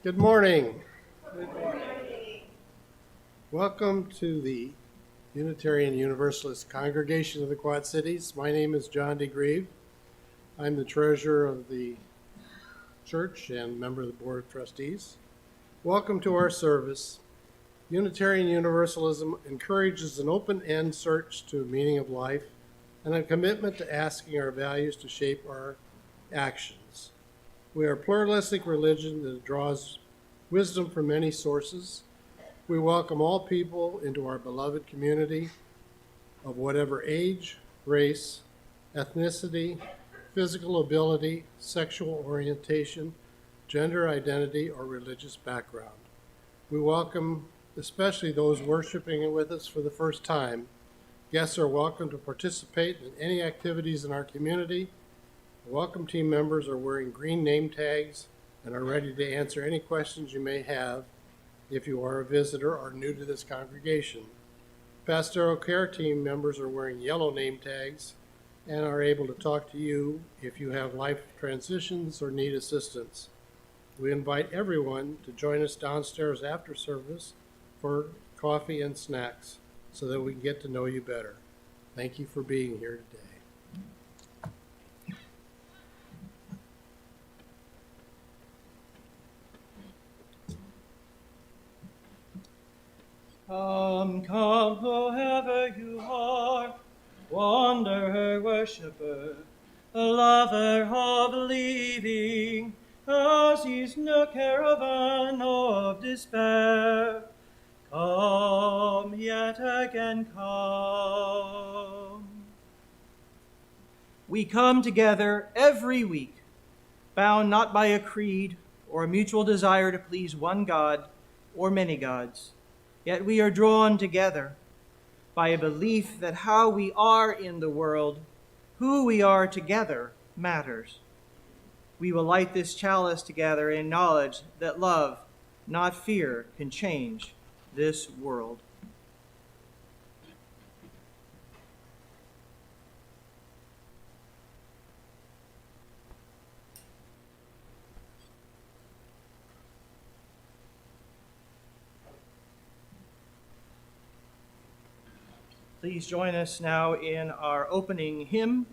Good morning. Good morning. Welcome to the Unitarian Universalist Congregation of the Quad Cities. My name is John DeGrieve. I'm the treasurer of the church and member of the Board of Trustees. Welcome to our service. Unitarian Universalism encourages an open-end search to a meaning of life and a commitment to asking our values to shape our actions. We are a pluralistic religion that draws wisdom from many sources. We welcome all people into our beloved community of whatever age, race, ethnicity, physical ability, sexual orientation, gender identity, or religious background. We welcome especially those worshiping with us for the first time. Guests are welcome to participate in any activities in our community. The welcome team members are wearing green name tags and are ready to answer any questions you may have if you are a visitor or new to this congregation. Pastoral care team members are wearing yellow name tags and are able to talk to you if you have life transitions or need assistance. We invite everyone to join us downstairs after service for coffee and snacks so that we can get to know you better. Thank you for being here today. Come, come, whoever you are, wanderer, worshiper, lover of believing, as is no caravan of despair. Come, yet again come. We come together every week, bound not by a creed or a mutual desire to please one God or many gods. Yet we are drawn together by a belief that how we are in the world, who we are together, matters. We will light this chalice together in knowledge that love, not fear, can change this world. Please join us now in our opening hymn,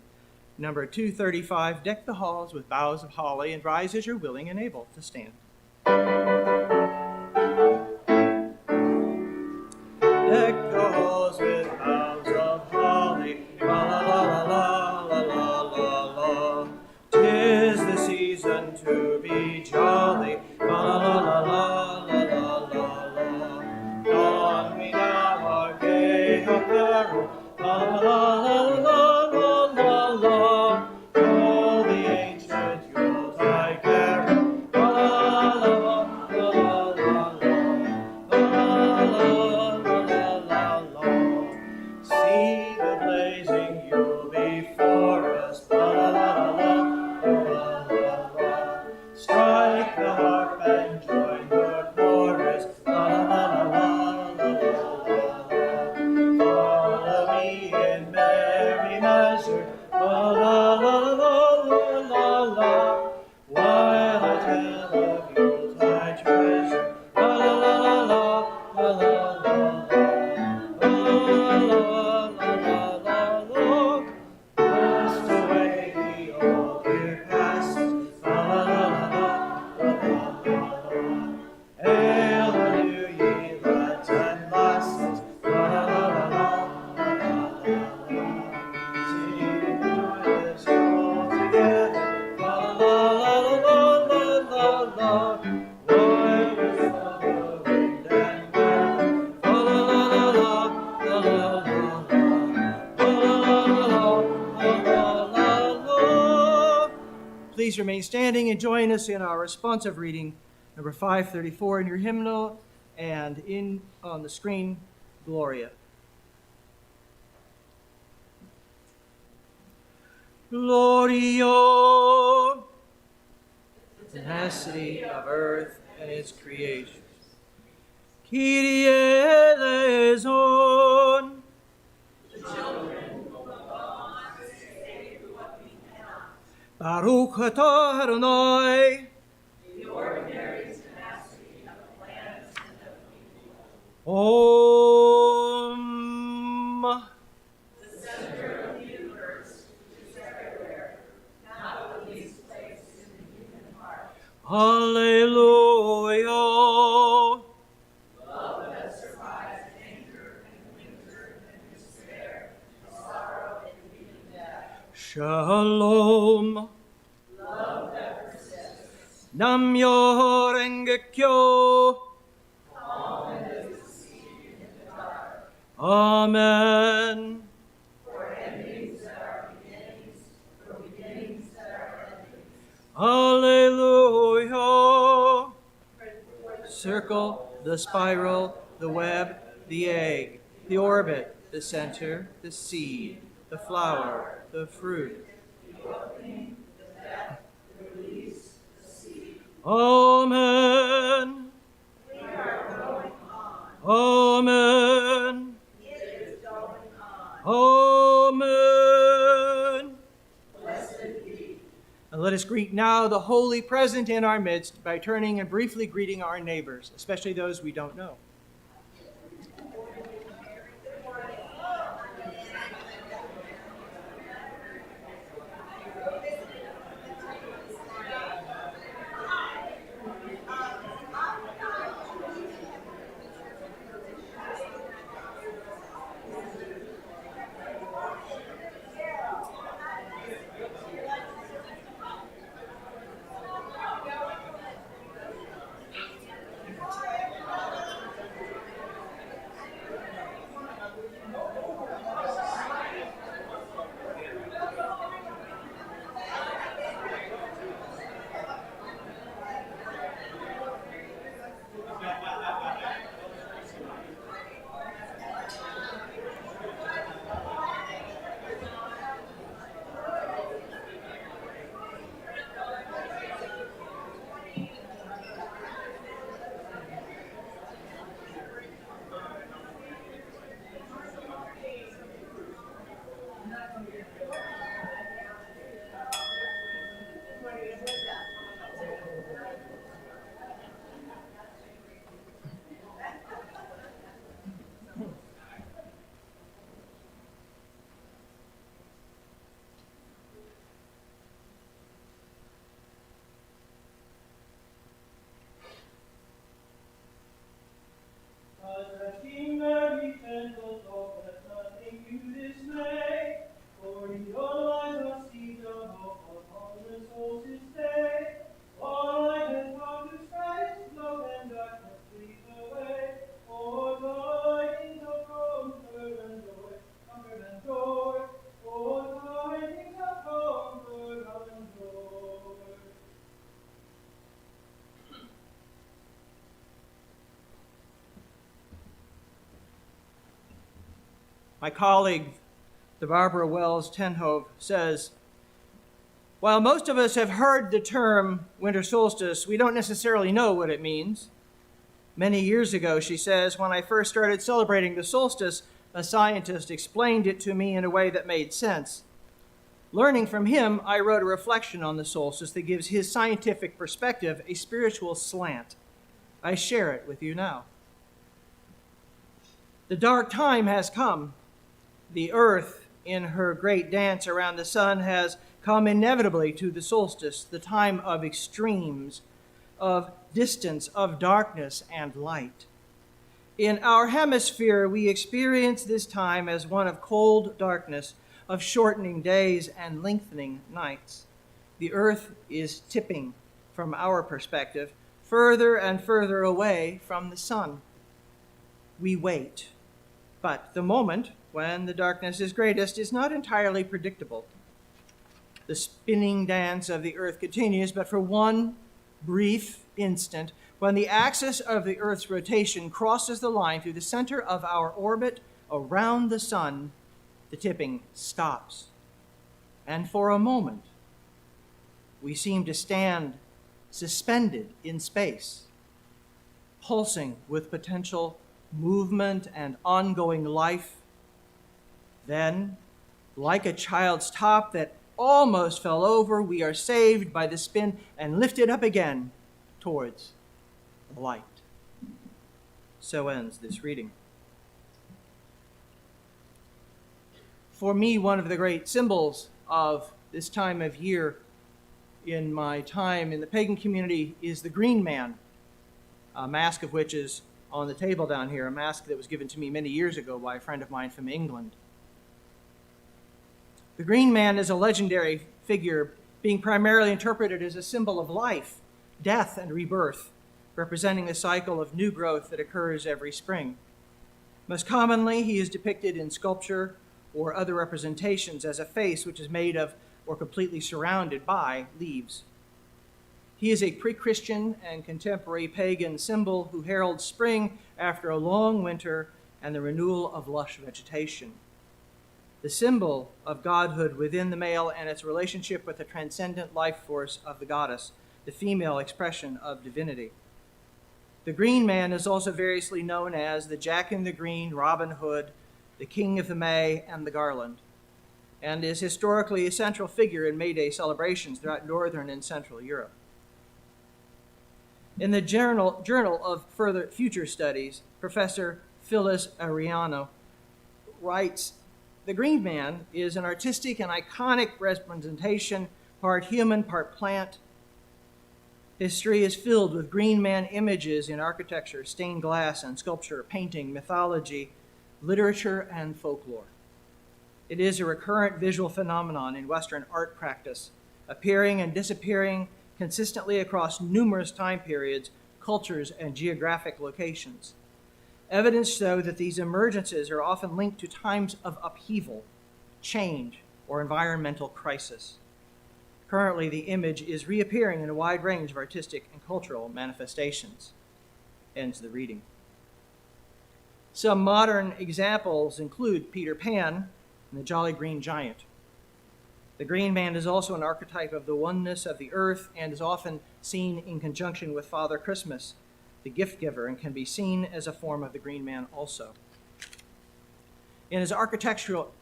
number 235, Deck the Halls with Boughs of Holly, and rise as you're willing and able to stand. Deck the halls with boughs of holly, la la la la la la la. 'Tis the season to be jolly, la la la la la la la. Don we now our gay apparel, la la la la la la. Call the ancient Yuletide carol, la la la la la la la. See the blazing Yule before us, la la la la la la la. Strike the harp and join the chorus, la la la la la la la. Follow me in merry measure, la la la la la la. While I tell of Yuletide treasure, la la la la la la la. Cast away the old year passes, la la la la la la. Hail the new ye lads and lasses, la la la la la la. Sing and join us all together, la la la la la la. While we follow wind and weather, la la la la la la la. Please remain standing and join us in our responsive reading, number 534 in your hymnal and on the screen, Gloria. Gloria, the tenacity of earth and its creation. Kyrie eleison. The children will go on to say what we cannot. Baruch atah Adonai. The ordinary tenacity Om. The center of the universe is everywhere, not the least place in the human heart. Hallelujah. Love that survives anger and winter and despair, sorrow and even death. Shalom. Love that persists. Namyo Renge Kyo. Calm and is the seed in the dark. Amen. For endings that are beginnings, for beginnings that are endings. Hallelujah. Circle, the spiral, the web, the egg, the orbit, the center, the seed, the flower, the fruit. Amen. We are going on. Amen. It is going on. Amen. Blessed be. And let us greet now the holy present in our midst by turning and briefly greeting our neighbors, especially those we don't know. My colleague, the Barbara Wells Tenhove, says, while most of us have heard the term winter solstice, we don't necessarily know what it means. Many years ago, she says, when I first started celebrating the solstice, a scientist explained it to me in a way that made sense. Learning from him, I wrote a reflection on the solstice that gives his scientific perspective a spiritual slant. I share it with you now. The dark time has come. The earth, in her great dance around the sun, has come inevitably to the solstice, the time of extremes, of distance, of darkness and light. In our hemisphere, we experience this time as one of cold darkness, of shortening days and lengthening nights. The earth is tipping, from our perspective, further and further away from the sun. We wait, but the moment when the darkness is greatest is not entirely predictable. The spinning dance of the earth continues, but for one brief instant, when the axis of the earth's rotation crosses the line through the center of our orbit around the sun, the tipping stops. And for a moment, we seem to stand suspended in space, pulsing with potential movement and ongoing life. Then, like a child's top that almost fell over, we are saved by the spin and lifted up again towards the light. So ends this reading. For me, one of the great symbols of this time of year in my time in the pagan community is the green man, a mask of which is on the table down here, a mask that was given to me many years ago by a friend of mine from England. The green man is a legendary figure, being primarily interpreted as a symbol of life, death, and rebirth, representing the cycle of new growth that occurs every spring. Most commonly, he is depicted in sculpture or other representations as a face which is made of or completely surrounded by leaves. He is a pre-Christian and contemporary pagan symbol who heralds spring after a long winter and the renewal of lush vegetation. The symbol of godhood within the male and its relationship with the transcendent life force of the goddess, the female expression of divinity. The green man is also variously known as the Jack in the Green, Robin Hood, the King of the May, and the Garland, and is historically a central figure in May Day celebrations throughout Northern and Central Europe. In the Journal of Further Future Studies, Professor Phyllis Ariano writes, "The green man is an artistic and iconic representation, part human, part plant. History is filled with green man images in architecture, stained glass and sculpture, painting, mythology, literature, and folklore. It is a recurrent visual phenomenon in Western art practice, appearing and disappearing consistently across numerous time periods, cultures, and geographic locations. Evidence show that these emergences are often linked to times of upheaval, change, or environmental crisis. Currently, the image is reappearing in a wide range of artistic and cultural manifestations." Ends the reading. Some modern examples include Peter Pan and the Jolly Green Giant. The green man is also an archetype of the oneness of the earth and is often seen in conjunction with Father Christmas, the gift giver, and can be seen as a form of the green man also. In his architectural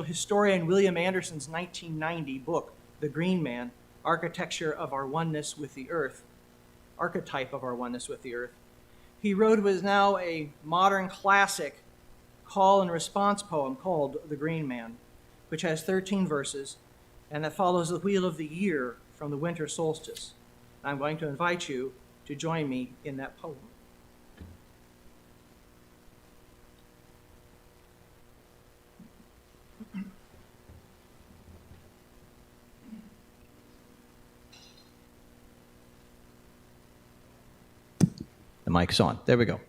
historian William Anderson's 1990 book, The Green Man, Architecture of Our Oneness with the Earth, Archetype of Our Oneness with the Earth, he wrote what is now a modern classic call and response poem called The Green Man, which has 13 verses and that follows the wheel of the year from the winter solstice. I'm going to invite you to join me in that poem. The mic's on. There we go.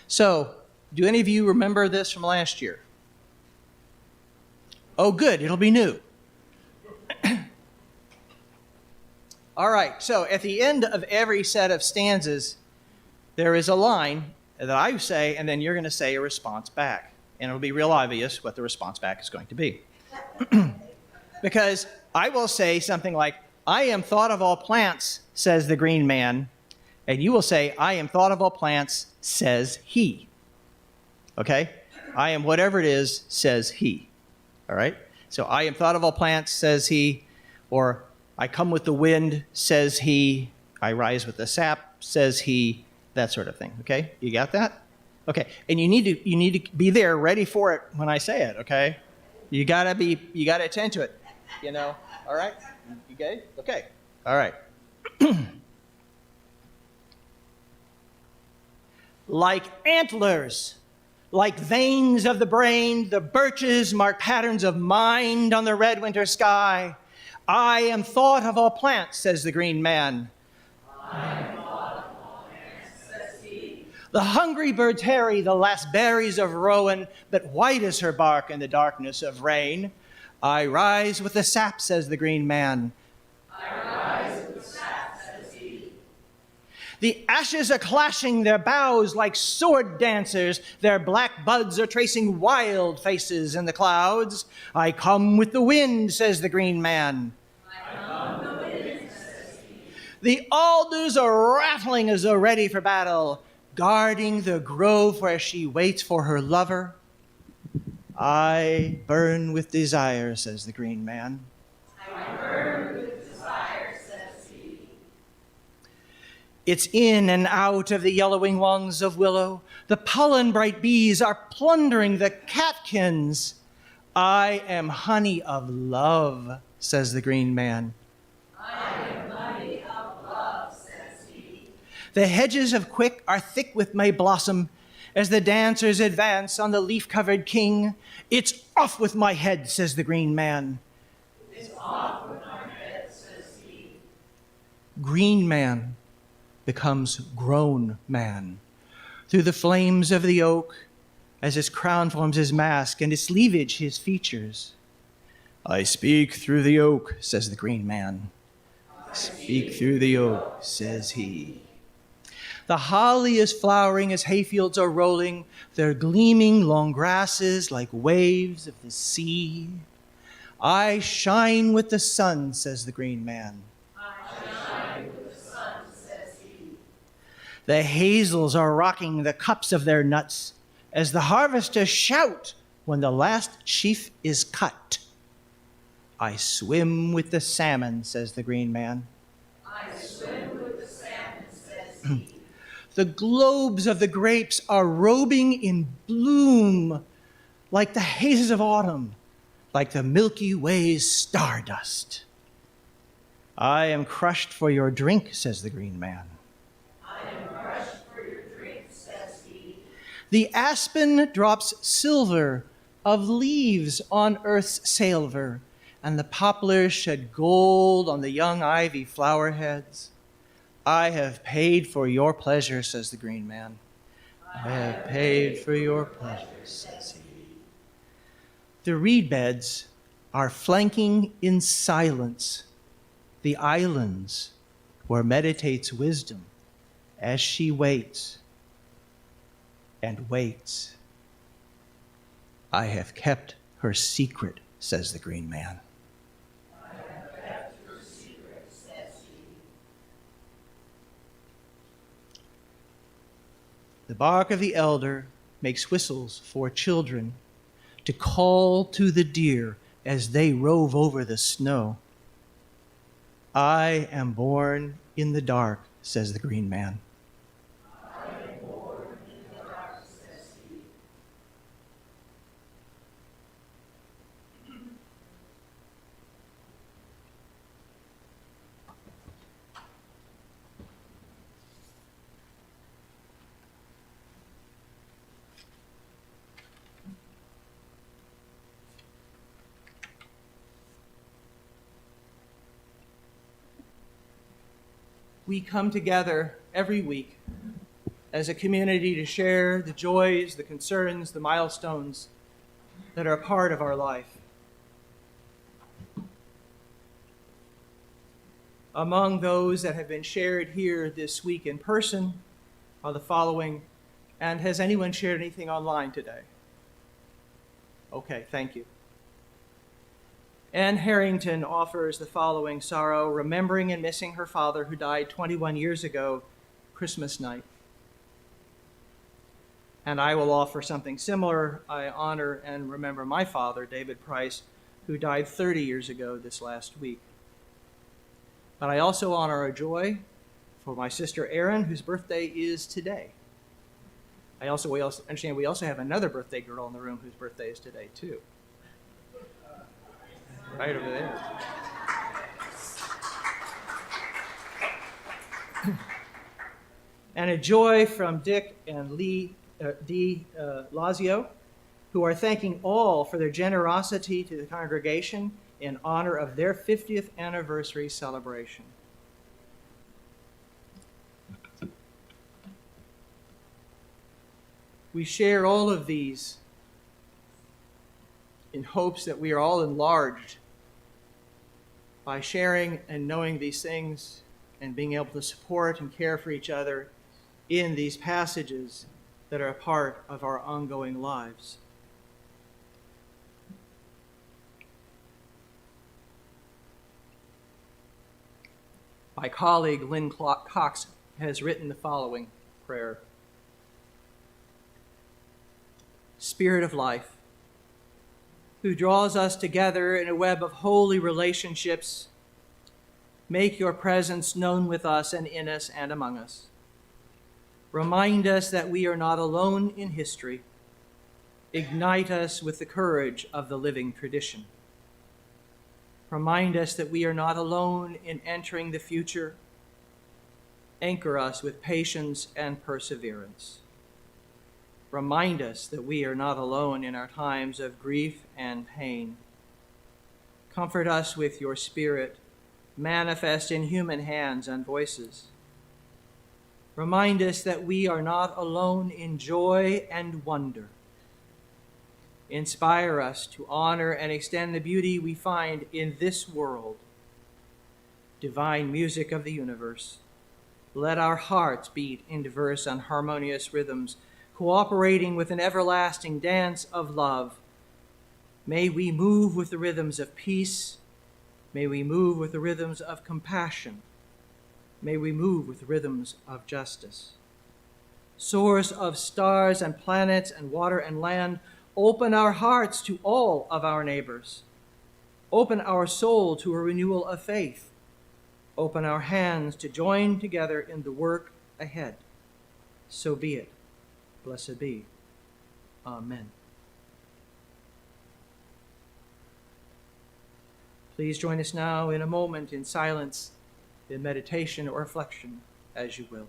So, do any of you remember this from last year? Oh, good. It'll be new. All right. So, at the end of every set of stanzas, there is a line that I say, and then you're going to say a response back. And it'll be real obvious what the response back is going to be. Because I will say something like, "I am thought of all plants," says the green man. And you will say, "I am thought of all plants," says he. Okay? "I am whatever it is," says he. All right? So, "I am thought of all plants," says he. Or, "I come with the wind," says he. "I rise with the sap," says he. That sort of thing. Okay? You got that? Okay. And you need to be there ready for it when I say it, okay? You gotta attend to it. You know? All right? You good? Okay. All right. Like antlers, like veins of the brain, the birches mark patterns of mind on the red winter sky. "I am thought of all plants," says the green man. "I am thought of all plants," says he. "The hungry birds harry the last berries of rowan, but white is her bark in the darkness of rain. I rise with the sap," says the green man. "I rise with the sap," says he. "The ashes are clashing their boughs like sword dancers. Their black buds are tracing wild faces in the clouds. I come with the wind," says the green man. "I come with the wind," says he. "The alders are rattling as though ready for battle, guarding the grove where she waits for her lover. I burn with desire," says the green man. "I burn with desire," says he. It's in and out of the yellowing wands of willow. The pollen-bright bees are plundering the catkins. I am honey of love, says the green man. I am honey of love, says he. The hedges of quick are thick with May blossom as the dancers advance on the leaf-covered king. It's off with my head, says the green man. It's off with my head, says he. Green man becomes grown man through the flames of the oak as his crown forms his mask and its leafage his features. I speak through the oak, says the green man. I speak through the oak, says he. The holly is flowering as hayfields are rolling, their gleaming long grasses like waves of the sea. I shine with the sun, says the green man. The hazels are rocking the cups of their nuts as the harvesters shout when the last sheaf is cut. I swim with the salmon, says the green man. I swim with the salmon, says he. The globes of the grapes are robing in bloom like the hazes of autumn, like the Milky Way's stardust. I am crushed for your drink, says the green man. The aspen drops silver of leaves on earth's silver, and the poplars shed gold on the young ivy flower heads. I have paid for your pleasure, says the green man. I have paid for your pleasure, says he. The reed beds are flanking in silence the islands where meditates wisdom as she waits and waits. I have kept her secret, says the green man. I have kept her secret, says he. The bark of the elder makes whistles for children to call to the deer as they rove over the snow. I am born in the dark, says the green man. We come together every week as a community to share the joys, the concerns, the milestones that are a part of our life. Among those that have been shared here this week in person are the following. And has anyone shared anything online today? Okay, thank you. Anne Harrington offers the following sorrow, remembering and missing her father who died 21 years ago, Christmas night. And I will offer something similar. I honor and remember my father, David Price, who died 30 years ago this last week. But I also honor a joy for my sister Erin, whose birthday is today. We also understand we also have another birthday girl in the room whose birthday is today too. Right over there. And a joy from Dick and Lee D. Lazio, who are thanking all for their generosity to the congregation in honor of their 50th anniversary celebration. We share all of these in hopes that we are all enlarged by sharing and knowing these things and being able to support and care for each other in these passages that are a part of our ongoing lives. My colleague Lynn Cox has written the following prayer. Spirit of life, who draws us together in a web of holy relationships, Make your presence known with us and in us and among us. Remind us that we are not alone in history. Ignite us with the courage of the living tradition. Remind us that we are not alone in entering the future. Anchor us with patience and perseverance. Remind us that we are not alone in our times of grief and pain. Comfort us with your Spirit, manifest in human hands and voices. Remind us that we are not alone in joy and wonder. Inspire us to honor and extend the beauty we find in this world. Divine music of the universe, let our hearts beat in diverse and harmonious rhythms, cooperating with an everlasting dance of love. May we move with the rhythms of peace. May we move with the rhythms of compassion. May we move with the rhythms of justice. Source of stars and planets and water and land, open our hearts to all of our neighbors. Open our soul to a renewal of faith. Open our hands to join together in the work ahead. So be it. Blessed be. Amen. Please join us now in a moment in silence, in meditation or reflection, as you will.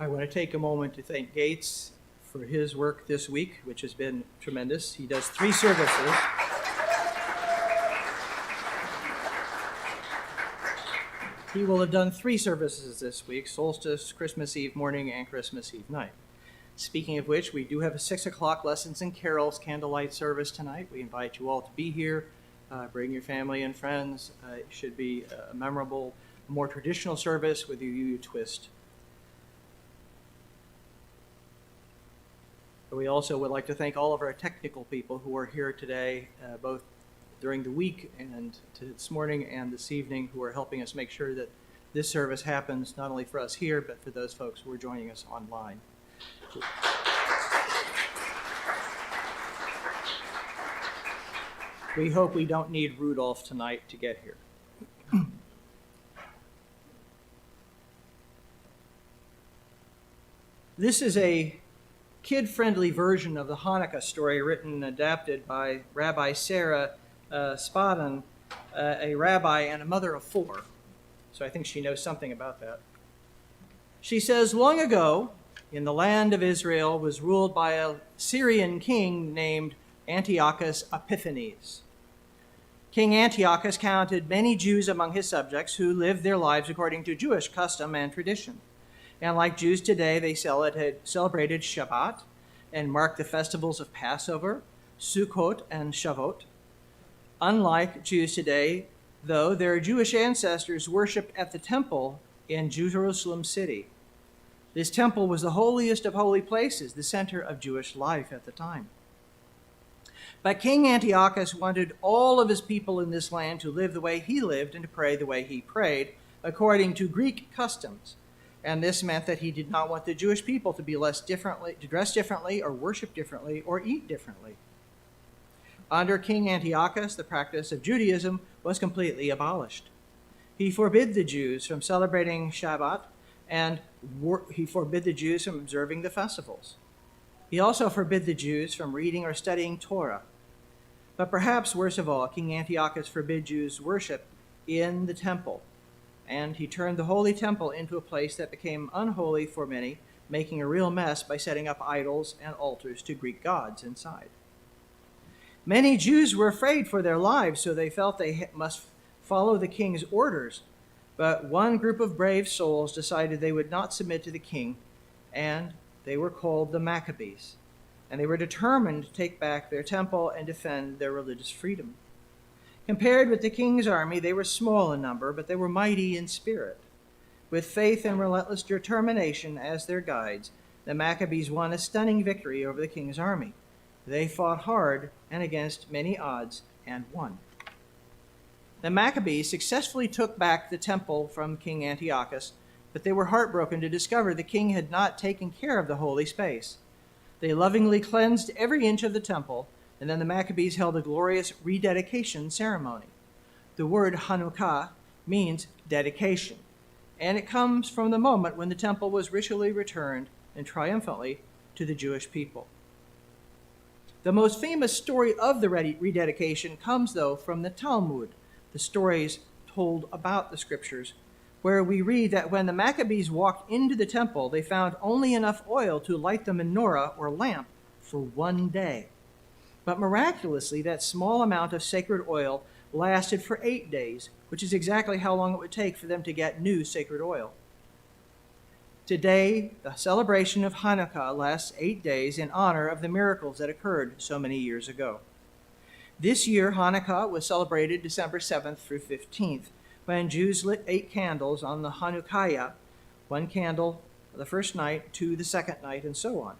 I want to take a moment to thank Gates for his work this week, which has been tremendous. He does 3 services. He will have done 3 services this week: solstice, Christmas Eve morning, and Christmas Eve night. Speaking of which, we do have a 6 o'clock Lessons and Carols candlelight service tonight. We invite you all to be here. Bring your family and friends. It should be a memorable, more traditional service with a Yule twist. We also would like to thank all of our technical people who are here today, both during the week and this morning and this evening, who are helping us make sure that this service happens not only for us here, but for those folks who are joining us online. We hope we don't need Rudolph tonight to get here. This is a kid-friendly version of the Hanukkah story written and adapted by Rabbi Sarah Spadon, a rabbi and a mother of 4. So I think she knows something about that. She says, long ago, in the land of Israel was ruled by a Syrian king named Antiochus Epiphanes. King Antiochus counted many Jews among his subjects who lived their lives according to Jewish custom and tradition. And like Jews today, they celebrated Shabbat and marked the festivals of Passover, Sukkot, and Shavuot. Unlike Jews today, though, their Jewish ancestors worshiped at the temple in Jerusalem city. This temple was the holiest of holy places, the center of Jewish life at the time. But King Antiochus wanted all of his people in this land to live the way he lived and to pray the way he prayed, according to Greek customs. And this meant that he did not want the Jewish people to be to dress differently or worship differently or eat differently. Under King Antiochus, the practice of Judaism was completely abolished. He forbid the Jews from celebrating Shabbat, and he forbid the Jews from observing the festivals. He also forbid the Jews from reading or studying Torah. But perhaps worst of all, King Antiochus forbid Jews worship in the temple, and he turned the holy temple into a place that became unholy for many, making a real mess by setting up idols and altars to Greek gods inside. Many Jews were afraid for their lives, so they felt they must follow the king's orders. But one group of brave souls decided they would not submit to the king, and they were called the Maccabees. And they were determined to take back their temple and defend their religious freedom. Compared with the king's army, they were small in number, but they were mighty in spirit. With faith and relentless determination as their guides, the Maccabees won a stunning victory over the king's army. They fought hard and against many odds and won. The Maccabees successfully took back the temple from King Antiochus, but they were heartbroken to discover the king had not taken care of the holy space. They lovingly cleansed every inch of the temple, and then the Maccabees held a glorious rededication ceremony. The word Hanukah means dedication, and it comes from the moment when the temple was ritually returned and triumphantly to the Jewish people. The most famous story of the rededication comes, though, from the Talmud, the stories told about the scriptures, where we read that when the Maccabees walked into the temple, they found only enough oil to light the menorah or lamp for 1 day. But miraculously, that small amount of sacred oil lasted for 8 days, which is exactly how long it would take for them to get new sacred oil. Today, the celebration of Hanukkah lasts 8 days in honor of the miracles that occurred so many years ago. This year, Hanukkah was celebrated December 7th through 15th, when Jews lit 8 candles on the Hanukkah, 1 candle the first night, 2 the second night, and so on.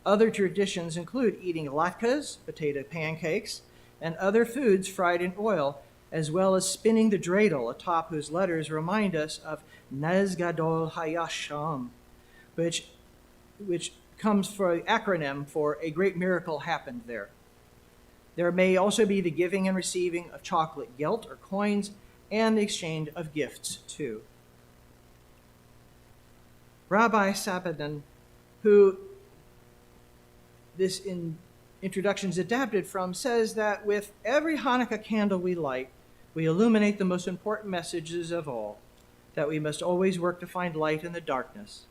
Other traditions include eating latkes, potato pancakes, and other foods fried in oil, as well as spinning the dreidel atop whose letters remind us of Nez Gadol Hayasham, which comes for the acronym for a great miracle happened there. There may also be the giving and receiving of chocolate gelt or coins, and the exchange of gifts too. Rabbi Spadon, who this introduction is adapted from, says that with every Hanukkah candle we light, we illuminate the most important messages of all, that we must always work to find light in the darkness.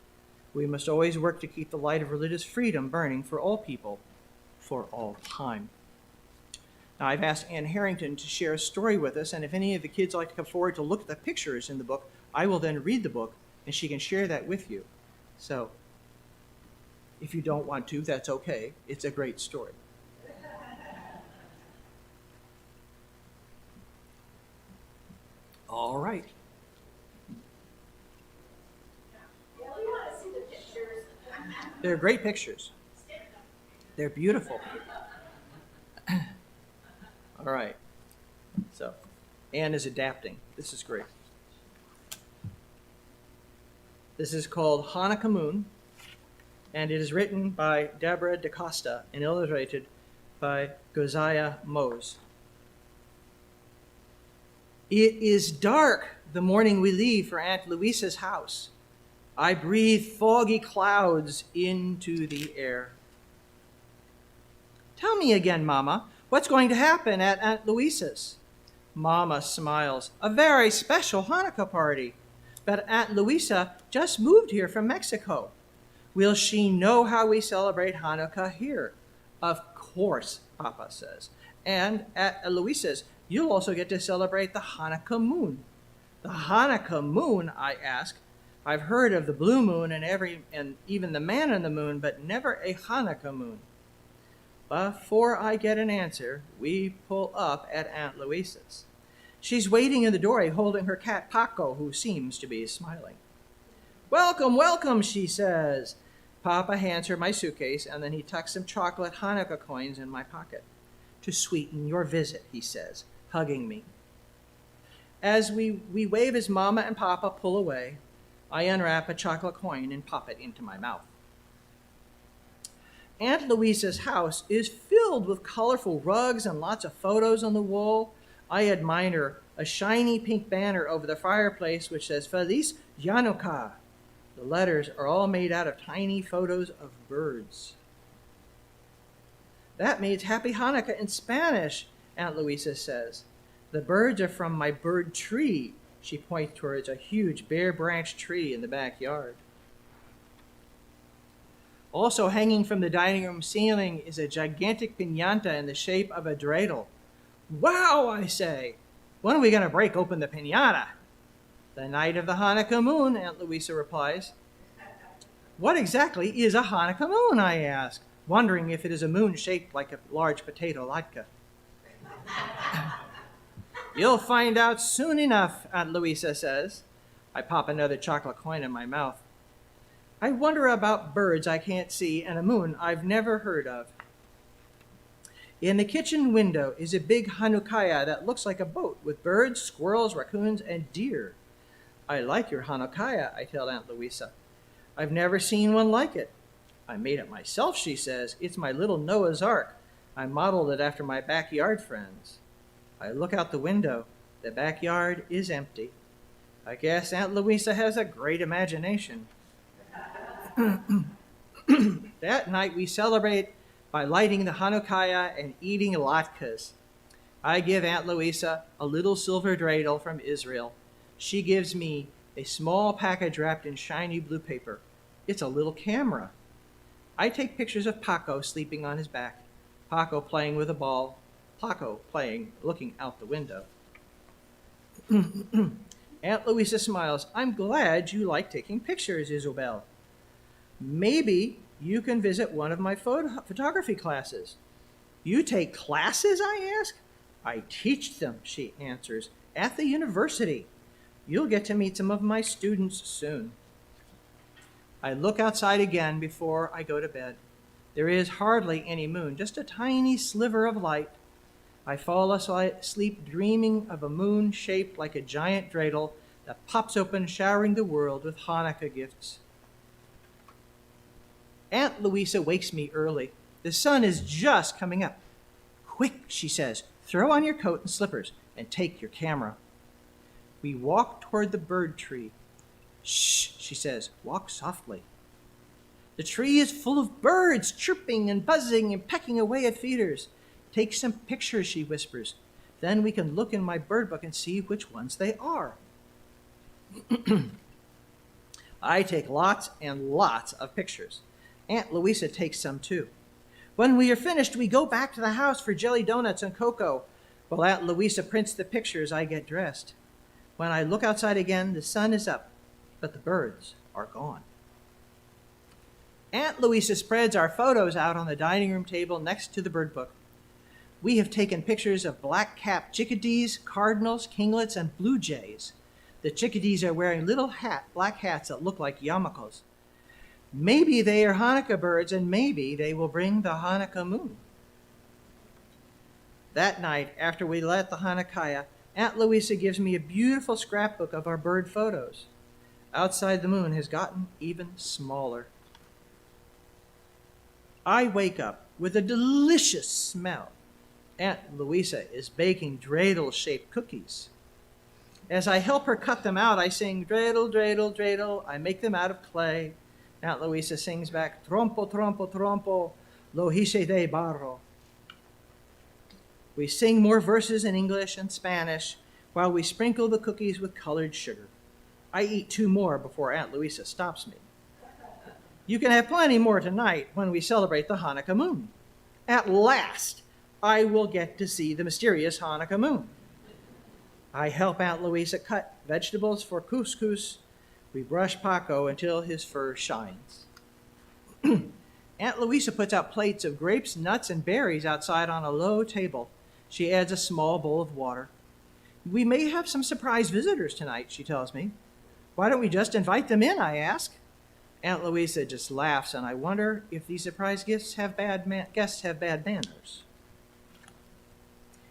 We must always work to keep the light of religious freedom burning for all people, for all time. Now, I've asked Ann Harrington to share a story with us, and if any of the kids like to come forward to look at the pictures in the book, I will then read the book, and she can share that with you. So, if you don't want to, that's okay. It's a great story. All right. They're great pictures. They're beautiful. All right. So, Anne is adapting. This is great. This is called Hanukah Moon, and it is written by Deborah DaCosta and illustrated by Josiah Mose. It is dark the morning we leave for Aunt Louisa's house. I breathe foggy clouds into the air. Tell me again, Mama, what's going to happen at Aunt Louisa's? Mama smiles. A very special Hanukkah party. But Aunt Louisa just moved here from Mexico. Will she know how we celebrate Hanukkah here? Of course, Papa says. And at Louisa's, you'll also get to celebrate the Hanukah moon. The Hanukah moon, I ask. I've heard of the blue moon and even the man in the moon, but never a Hanukah moon. Before I get an answer, we pull up at Aunt Louisa's. She's waiting in the doorway holding her cat Paco, who seems to be smiling. Welcome, welcome, she says. Papa hands her my suitcase, and then he tucks some chocolate Hanukkah coins in my pocket. To sweeten your visit, he says, hugging me. As we wave as Mama and Papa pull away, I unwrap a chocolate coin and pop it into my mouth. Aunt Louisa's house is filled with colorful rugs and lots of photos on the wall. I admire a shiny pink banner over the fireplace which says Feliz Hanukah. The letters are all made out of tiny photos of birds. That means Happy Hanukkah in Spanish, Aunt Louisa says. The birds are from my bird tree. She points towards a huge bare branch tree in the backyard. Also hanging from the dining room ceiling is a gigantic piñata in the shape of a dreidel. Wow, I say. When are we going to break open the piñata? The night of the Hanukah moon, Aunt Louisa replies. What exactly is a Hanukah moon, I ask, wondering if it is a moon shaped like a large potato latke. You'll find out soon enough, Aunt Louisa says. I pop another chocolate coin in my mouth. I wonder about birds I can't see and a moon I've never heard of. In the kitchen window is a big Hanukah that looks like a boat with birds, squirrels, raccoons, and deer. I like your Hanukah, I tell Aunt Louisa. I've never seen one like it. I made it myself, she says. It's my little Noah's Ark. I modeled it after my backyard friends. I look out the window. The backyard is empty. I guess Aunt Louisa has a great imagination. That night we celebrate by lighting the Hanukah and eating latkes. I give Aunt Louisa a little silver dreidel from Israel. She gives me a small package wrapped in shiny blue paper. It's a little camera. I take pictures of Paco sleeping on his back, Paco playing with a ball, Paco playing, looking out the window. Aunt Louisa smiles. I'm glad you like taking pictures, Isabel. Maybe you can visit one of my photography classes. You take classes, I ask? I teach them, she answers, at the university. You'll get to meet some of my students soon. I look outside again before I go to bed. There is hardly any moon, just a tiny sliver of light. I fall asleep dreaming of a moon shaped like a giant dreidel that pops open, showering the world with Hanukkah gifts. Aunt Louisa wakes me early. The sun is just coming up. Quick, she says, throw on your coat and slippers and take your camera. We walk toward the bird tree. Shh, she says, walk softly. The tree is full of birds, chirping and buzzing and pecking away at feeders. Take some pictures, she whispers. Then we can look in my bird book and see which ones they are. I take lots and lots of pictures. Aunt Louisa takes some too. When we are finished, we go back to the house for jelly donuts and cocoa. While Aunt Louisa prints the pictures, I get dressed. When I look outside again, the sun is up, but the birds are gone. Aunt Louisa spreads our photos out on the dining room table next to the bird book. We have taken pictures of black-capped chickadees, cardinals, kinglets, and blue jays. The chickadees are wearing little black hats that look like yarmulkes. Maybe they are Hanukkah birds, and maybe they will bring the Hanukkah moon. That night, after we light the Hanukah, Aunt Louisa gives me a beautiful scrapbook of our bird photos. Outside, the moon has gotten even smaller. I wake up with a delicious smell. Aunt Louisa is baking dreidel-shaped cookies. As I help her cut them out, I sing, dreidel, dreidel, dreidel. I make them out of clay. Aunt Louisa sings back, trompo, trompo, trompo, lo hice de barro. We sing more verses in English and Spanish while we sprinkle the cookies with colored sugar. I eat 2 more before Aunt Louisa stops me. You can have plenty more tonight when we celebrate the Hanukkah moon. At last, I will get to see the mysterious Hanukkah moon. I help Aunt Louisa cut vegetables for couscous. We brush Paco until his fur shines. Aunt Louisa puts out plates of grapes, nuts, and berries outside on a low table. She adds a small bowl of water. We may have some surprise visitors tonight, she tells me. Why don't we just invite them in, I ask. Aunt Louisa just laughs, and I wonder if these surprise guests have bad manners.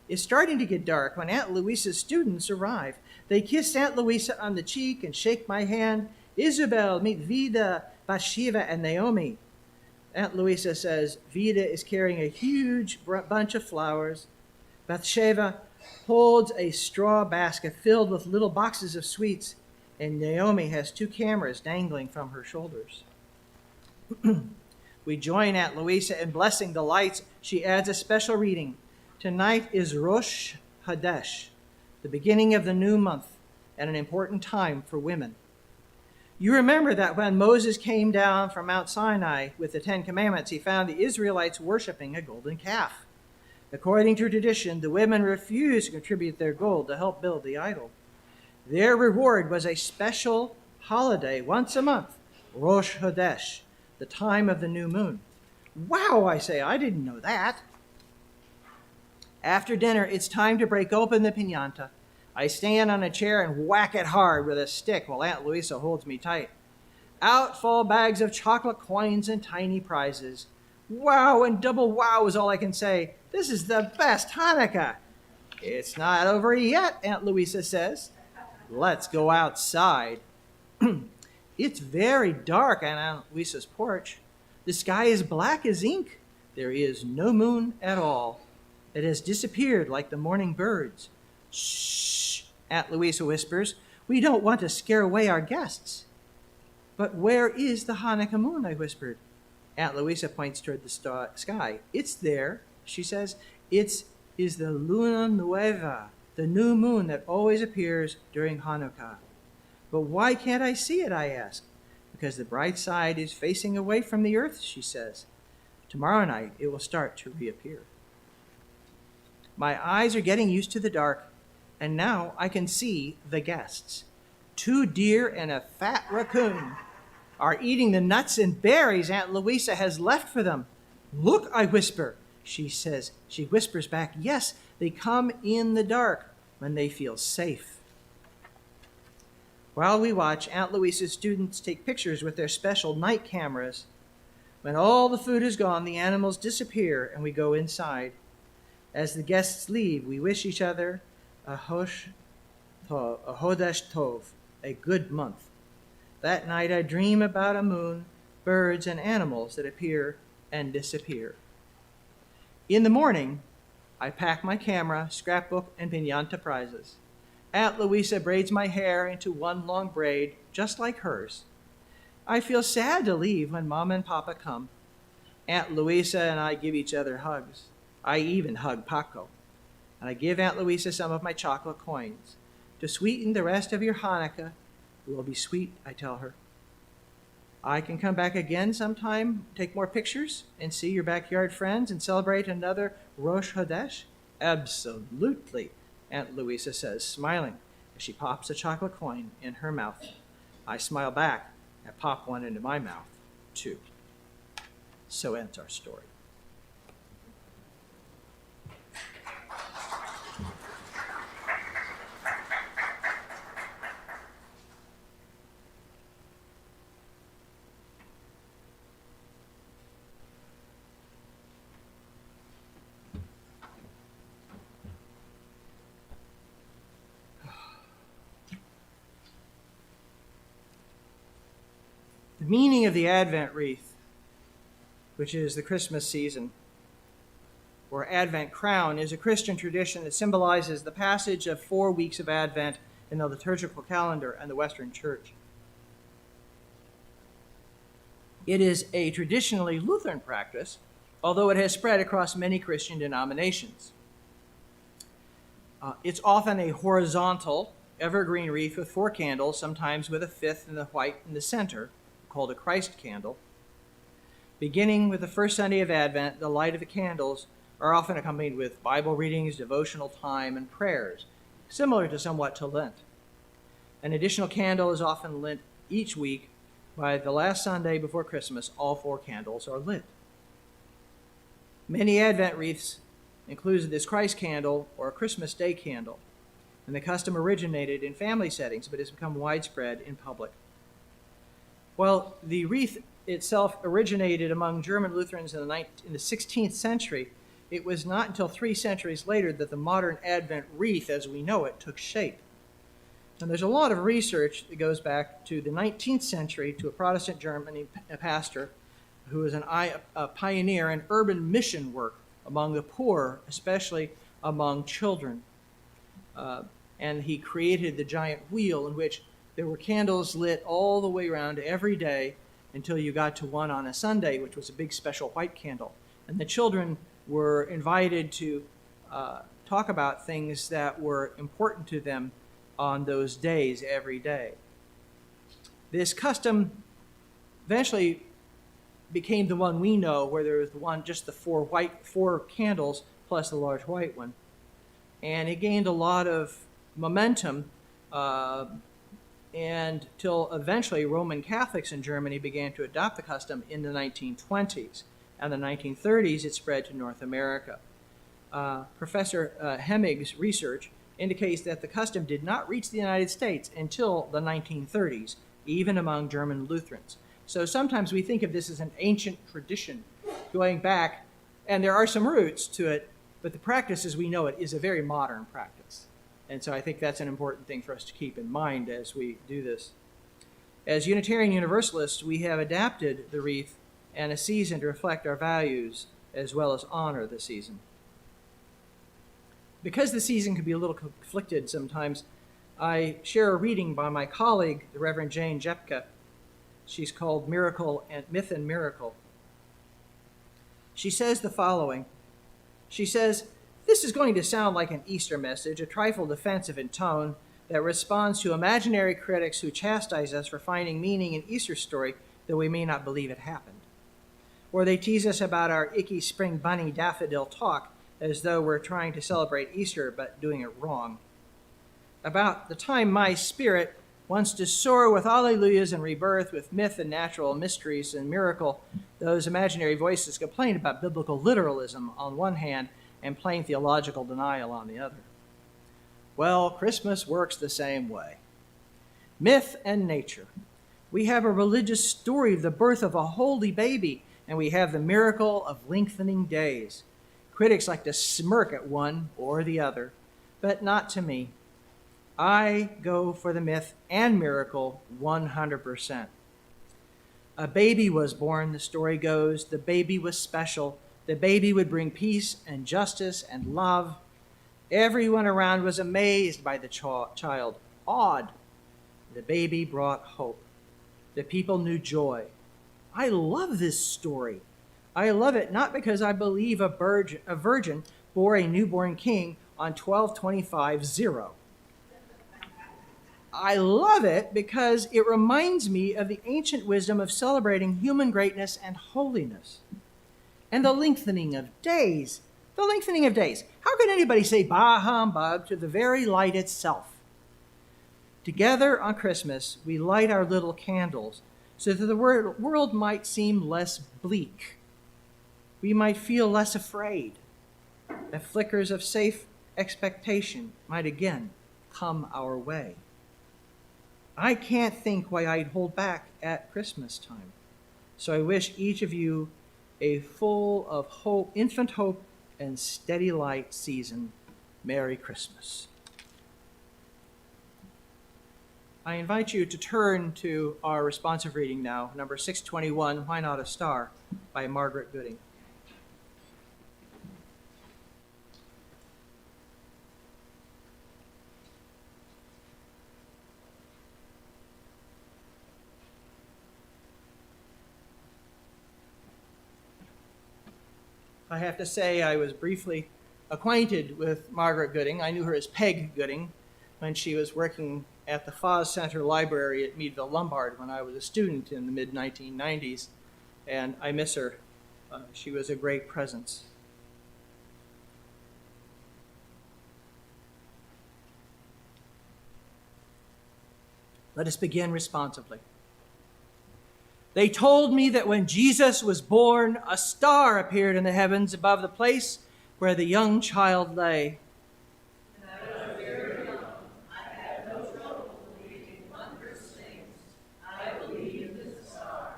It's starting to get dark when Aunt Louisa's students arrive. They kiss Aunt Louisa on the cheek and shake my hand. Isabel, meet Vida, Bathsheba, and Naomi. Aunt Louisa says Vida is carrying a huge bunch of flowers. Bathsheba holds a straw basket filled with little boxes of sweets, and Naomi has 2 cameras dangling from her shoulders. We join Aunt Louisa in blessing the lights. She adds a special reading. Tonight is Rosh Hadesh, the beginning of the new month, and an important time for women. You remember that when Moses came down from Mount Sinai with the 10 Commandments, he found the Israelites worshiping a golden calf. According to tradition, the women refused to contribute their gold to help build the idol. Their reward was a special holiday once a month, Rosh Hadesh, the time of the new moon. Wow, I say, I didn't know that. After dinner, it's time to break open the piñata. I stand on a chair and whack it hard with a stick while Aunt Louisa holds me tight. Out fall bags of chocolate coins and tiny prizes. Wow and double wow is all I can say. This is the best Hanukkah. It's not over yet, Aunt Louisa says. Let's go outside. It's very dark on Aunt Louisa's porch. The sky is black as ink. There is no moon at all. It has disappeared like the morning birds. Shh, Aunt Louisa whispers. We don't want to scare away our guests. But where is the Hanukkah moon? I whispered. Aunt Louisa points toward the sky. It's there, she says. It is the Luna Nueva, the new moon that always appears during Hanukkah. But why can't I see it, I ask. Because the bright side is facing away from the earth, she says. Tomorrow night it will start to reappear. My eyes are getting used to the dark, and now I can see the guests. 2 deer and a fat raccoon are eating the nuts and berries Aunt Louisa has left for them. Look, I whisper. She says, she whispers back, yes, they come in the dark when they feel safe. While we watch, Aunt Louisa's students take pictures with their special night cameras. When all the food is gone, the animals disappear and we go inside. As the guests leave, we wish each other a Hodesh Tov, a good month. That night I dream about a moon, birds, and animals that appear and disappear. In the morning, I pack my camera, scrapbook, and piñata prizes. Aunt Louisa braids my hair into one long braid, just like hers. I feel sad to leave when Mom and Papa come. Aunt Louisa and I give each other hugs. I even hug Paco. And I give Aunt Louisa some of my chocolate coins. To sweeten the rest of your Hanukkah, it will be sweet, I tell her. I can come back again sometime, take more pictures, and see your backyard friends and celebrate another Rosh Chodesh? Absolutely, Aunt Louisa says, smiling as she pops a chocolate coin in her mouth. I smile back and pop one into my mouth, too. So ends our story. The meaning of the Advent wreath, which is the Christmas season, or Advent crown, is a Christian tradition that symbolizes the passage of 4 weeks of Advent in the liturgical calendar and the Western Church. It is a traditionally Lutheran practice, although it has spread across many Christian denominations. It's often a horizontal, evergreen wreath with 4 candles, sometimes with a 5th in the white in the center, called a Christ candle. Beginning with the first Sunday of Advent, the light of the candles are often accompanied with Bible readings, devotional time, and prayers, similar to somewhat to Lent. An additional candle is often lit each week. By the last Sunday before Christmas, all 4 candles are lit. Many Advent wreaths include this Christ candle or a Christmas Day candle, and the custom originated in family settings but has become widespread in public. While the wreath itself originated among German Lutherans in the 16th century, it was not until 3 centuries later that the modern Advent wreath, as we know it, took shape. And there's a lot of research that goes back to the 19th century to a Protestant German pastor who was a pioneer in urban mission work among the poor, especially among children. And he created the giant wheel in which there were candles lit all the way around every day until you got to one on a Sunday, which was a big special white candle. And the children were invited to talk about things that were important to them on those days every day. This custom eventually became the one we know, where there was just the 4 candles plus the large white one. And it gained a lot of momentum and till eventually Roman Catholics in Germany began to adopt the custom in the 1920s. And in the 1930s, it spread to North America. Professor Hemmig's research indicates that the custom did not reach the United States until the 1930s, even among German Lutherans. So sometimes we think of this as an ancient tradition going back, and there are some roots to it, but the practice as we know it is a very modern practice. And so I think that's an important thing for us to keep in mind as we do this. As Unitarian Universalists, we have adapted the wreath and a season to reflect our values as well as honor the season. Because the season can be a little conflicted sometimes, I share a reading by my colleague, the Reverend Jane Jepka. She's called Myth and Miracle. She says the following. She says, "This is going to sound like an Easter message, a trifle defensive in tone, that responds to imaginary critics who chastise us for finding meaning in Easter story, though we may not believe it happened. Or they tease us about our icky spring bunny daffodil talk, as though we're trying to celebrate Easter but doing it wrong. About the time my spirit wants to soar with alleluias and rebirth, with myth and natural mysteries and miracle, those imaginary voices complain about biblical literalism on one hand and plain theological denial on the other. Well, Christmas works the same way. Myth and nature. We have a religious story of the birth of a holy baby, and we have the miracle of lengthening days. Critics like to smirk at one or the other, but not to me. I go for the myth and miracle 100%. A baby was born, the story goes. The baby was special. The baby would bring peace and justice and love. Everyone around was amazed by the child, awed. The baby brought hope. The people knew joy. I love this story. I love it not because I believe a virgin bore a newborn king on 12/25/0. I love it because it reminds me of the ancient wisdom of celebrating human greatness and holiness. And the lengthening of days. The lengthening of days. How could anybody say bah humbug to the very light itself? Together on Christmas, we light our little candles so that the world might seem less bleak. We might feel less afraid. That flickers of safe expectation might again come our way. I can't think why I'd hold back at Christmas time. So I wish each of you a full of hope, infant hope, and steady light season. Merry Christmas. I invite you to turn to our responsive reading now, number 621, Why Not a Star, by Margaret Gooding. I have to say I was briefly acquainted with Margaret Gooding. I knew her as Peg Gooding when she was working at the Foz Center Library at Meadville Lombard when I was a student in the mid-1990s, and I miss her. She was a great presence. Let us begin responsively. They told me that when Jesus was born, a star appeared in the heavens above the place where the young child lay. I was very young. I had no trouble believing wondrous things. I believed in the star.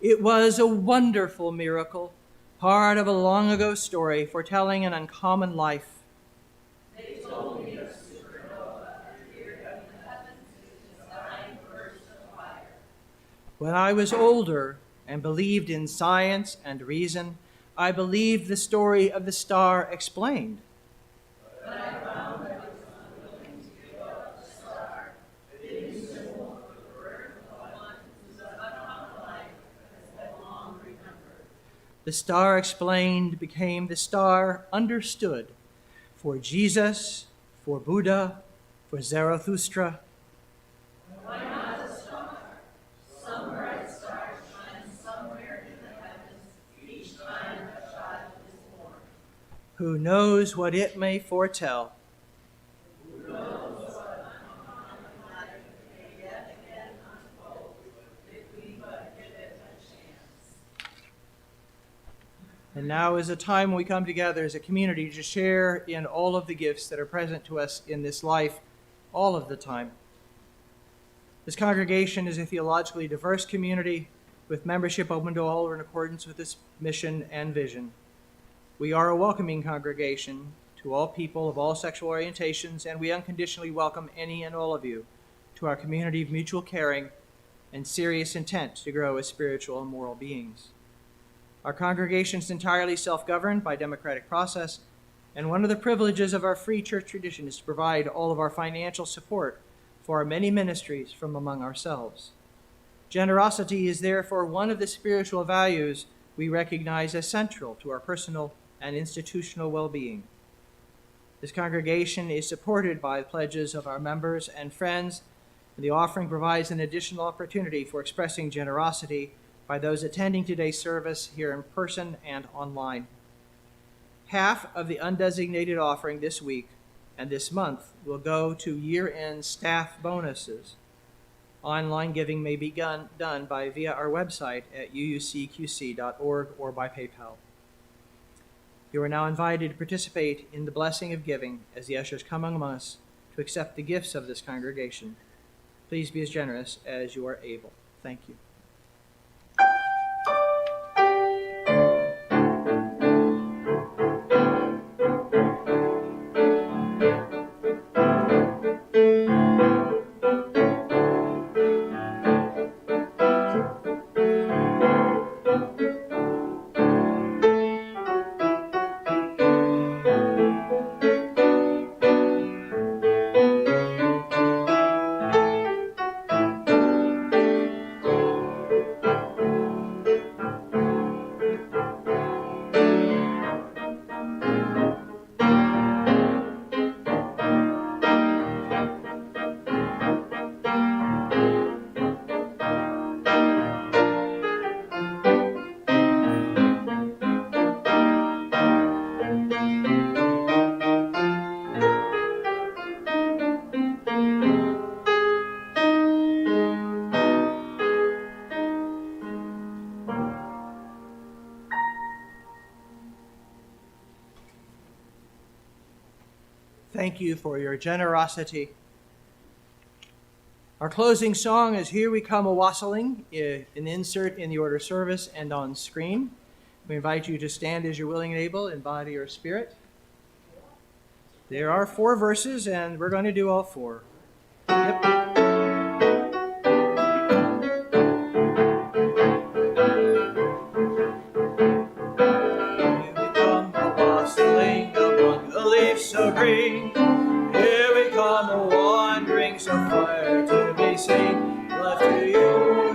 It was a wonderful miracle, part of a long ago story foretelling an uncommon life. They told me a supernova appeared in the heavens with its dying burst of fire. When I was older and believed in science and reason, I believed the story of the star explained. But I found I was unwilling to give up the star, being symbol for the birth of one whose uncommon life has been long remembered. The star explained became the star understood for Jesus, for Buddha, for Zarathustra. Why not a star? Some bright star shines somewhere in the heavens each time a child is born. Who knows what it may foretell? Who knows what uncommon life may yet again unfold if we but give it a chance. And now is a time when we come together as a community to share in all of the gifts that are present to us in this life all of the time. This congregation is a theologically diverse community with membership open to all in accordance with this mission and vision. We are a welcoming congregation to all people of all sexual orientations, and we unconditionally welcome any and all of you to our community of mutual caring and serious intent to grow as spiritual and moral beings. Our congregation is entirely self-governed by democratic process, and one of the privileges of our free church tradition is to provide all of our financial support for our many ministries from among ourselves. Generosity is therefore one of the spiritual values we recognize as central to our personal and institutional well-being. This congregation is supported by the pledges of our members and friends, and the offering provides an additional opportunity for expressing generosity by those attending today's service here in person and online. Half of the undesignated offering this week and this month will go to year-end staff bonuses. Online giving may be done via our website at uucqc.org or by PayPal. You are now invited to participate in the blessing of giving as the ushers come among us to accept the gifts of this congregation. Please be as generous as you are able. Thank you. thank you for your generosity. Our closing song is Here We Come A-Wassailing, an insert in the order of service and on screen. We invite you to stand as you're willing and able in body or spirit. There are 4 verses, and we're going to do all 4. Yep. Here we come a-wassailing among the leaves so green. Here we come a-wandering so far to be seen. Love to you,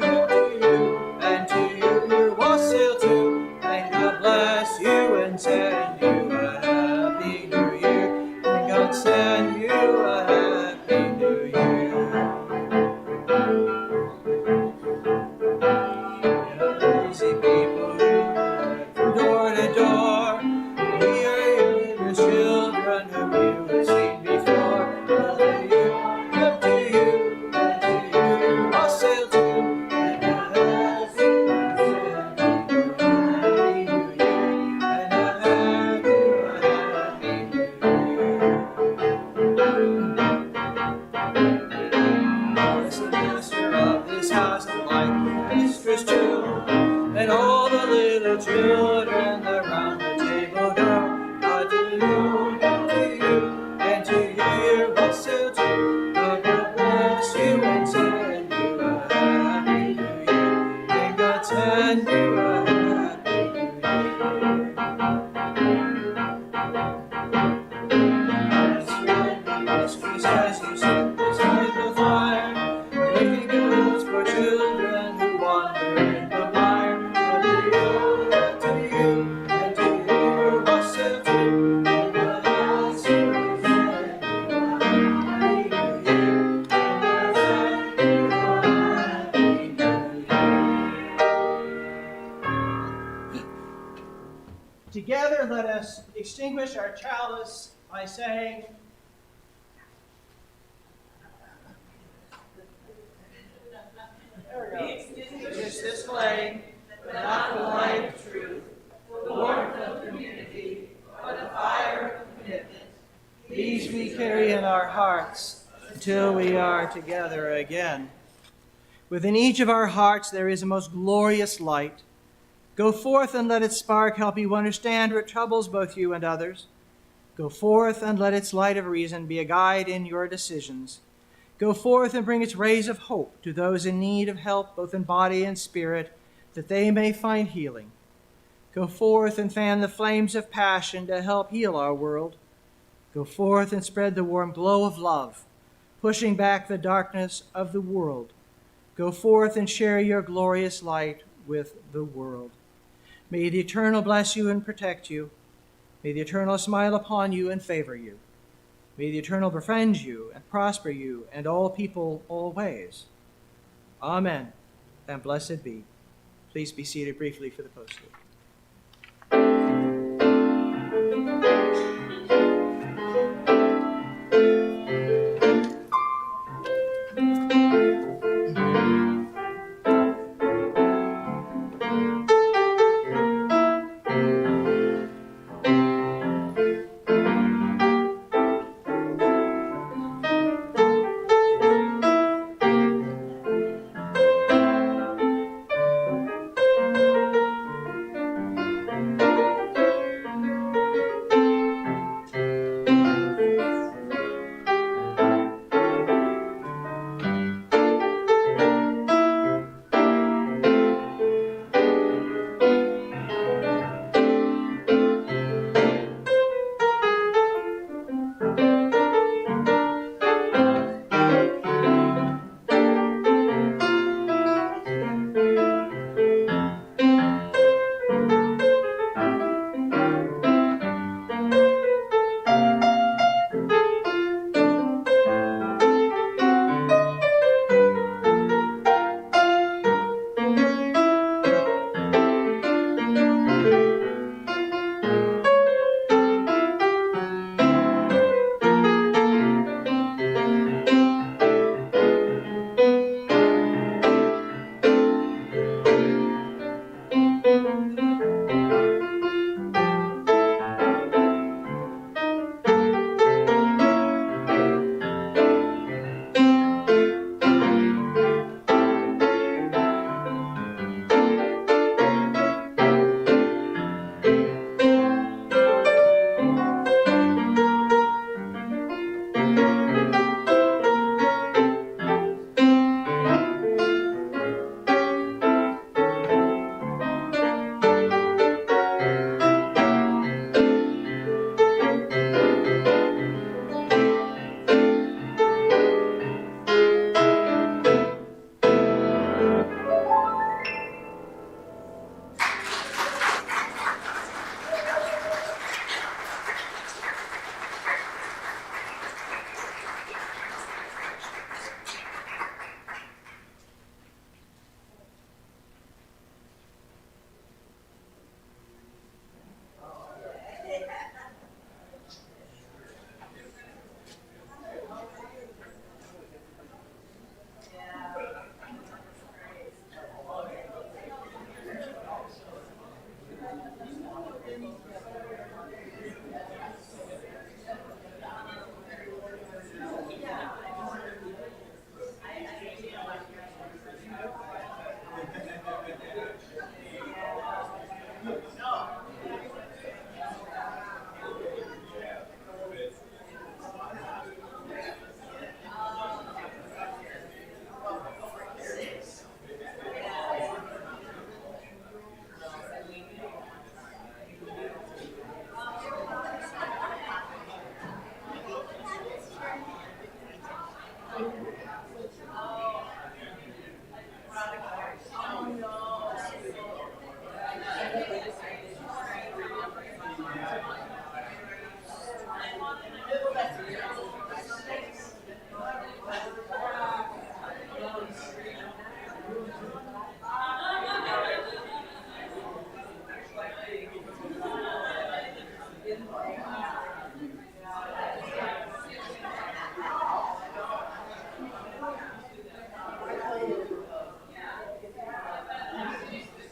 and to you, wassail too. And God bless you and send you a happy new year. And God send you a happy new year. Lazy people who ride from door to door, we are your children whom you have seen before. Love to you, and to you, wassail too. And a happy new year, and a happy new year. Bless the master of this house of life, mistress too, and all the little children around the table go. God to you, and to you, wassail too. God bless you and send you a happy new year. May God send you a happy new year. As you set beside the fire, making goods for children who wander in the mire. And to you, wassail too. And bless you and send you a happy new year. And a happy new year. Together, let us extinguish our chalice by saying, there we go. Extinguish this flame, but not the light of truth, the warmth of community, or the fire of commitment. These we carry in our hearts until we are together again. Within each of our hearts there is a most glorious light. Go forth and let its spark help you understand what troubles both you and others. Go forth and let its light of reason be a guide in your decisions. Go forth and bring its rays of hope to those in need of help, both in body and spirit, that they may find healing. Go forth and fan the flames of passion to help heal our world. Go forth and spread the warm glow of love, pushing back the darkness of the world. Go forth and share your glorious light with the world. May the Eternal bless you and protect you. May the Eternal smile upon you and favor you. May the Eternal befriend you and prosper you and all people always. Amen, and blessed be. Please be seated briefly for the postscript.